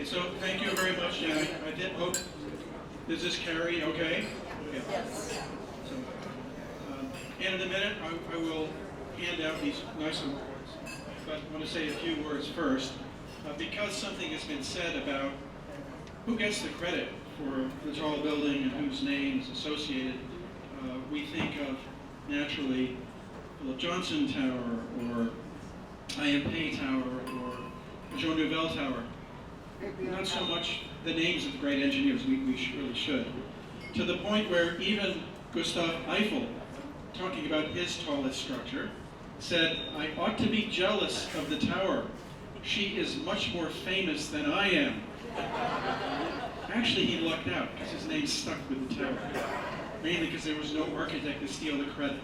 Okay, so thank you very much, Janet. I did hope, does this carry okay? Okay. Yes. So, and in a minute, I will hand out these nice awards. But I want to say a few words first. Because something has been said about who gets the credit for the tall building and whose name is associated, we think of, naturally, Philip Johnson Tower, or IMP Tower, or Jean Nouvel Tower. Not so much the names of the great engineers, we really should. To the point where even Gustav Eiffel, talking about his tallest structure, said, "I ought to be jealous of the tower. She is much more famous than I am." Actually, he lucked out because his name stuck with the tower, mainly because there was no architect to steal the credit.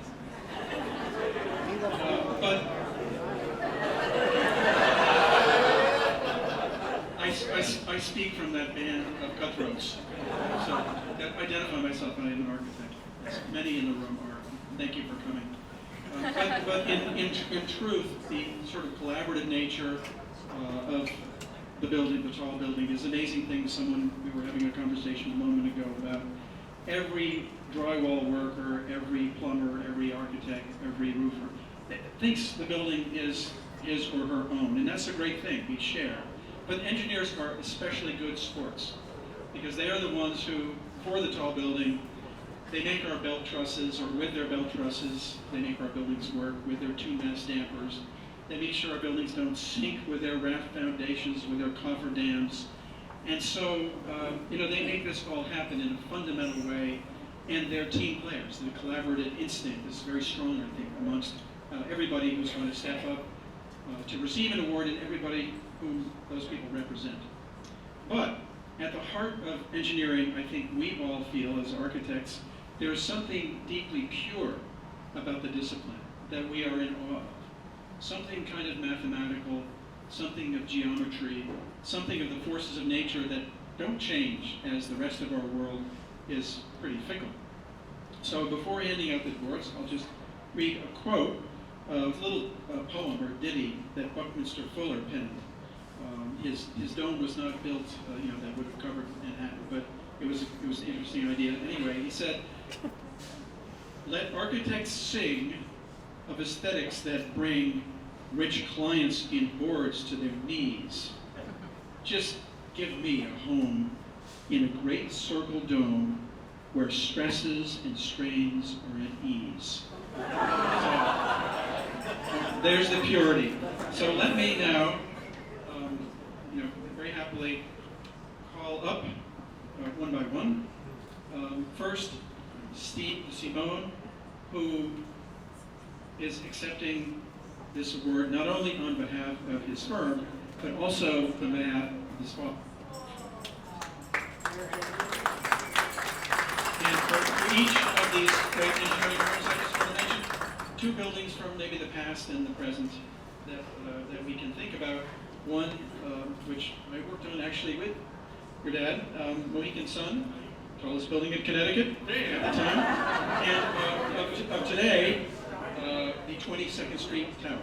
But I speak from that band of cutthroats, so that identify myself, and I am an architect. As many in the room are. Thank you for coming. But in truth, the sort of collaborative nature of the building, the tall building, is an amazing thing. We were having a conversation a moment ago about every drywall worker, every plumber, every architect, every roofer thinks the building is his or her own, and that's a great thing. We share. But engineers are especially good sports because they are the ones who, for the tall building, they make our belt trusses, or with their belt trusses, they make our buildings work with their two-mast dampers. They make sure our buildings don't sink with their raft foundations, with their coffer dams. And so, they make this all happen in a fundamental way, and they're team players. The collaborative instinct is very strong, I think, amongst everybody who's going to step up to receive an award, and everybody whom those people represent. But at the heart of engineering, I think we all feel as architects, there is something deeply pure about the discipline that we are in awe of. Something kind of mathematical, something of geometry, something of the forces of nature that don't change as the rest of our world is pretty fickle. So before handing out the awards, I'll just read a quote of a little poem or ditty that Buckminster Fuller penned. His dome was not built, that would have covered Manhattan, but it was an interesting idea. Anyway, he said, "Let architects sing of aesthetics that bring rich clients in boards to their knees. Just give me a home in a great circle dome where stresses and strains are at ease." So, there's the purity. So let me now, very happily call up one by one. First, Steve DeSimone, who is accepting this award not only on behalf of his firm, but also on behalf of his father. And for each of these great engineering firms, I just want to mention two buildings from maybe the past and the present that we can think about. One, which I worked on actually with your dad, Mohican Sun, tallest building in Connecticut at the time, and of today, the 22nd Street Tower.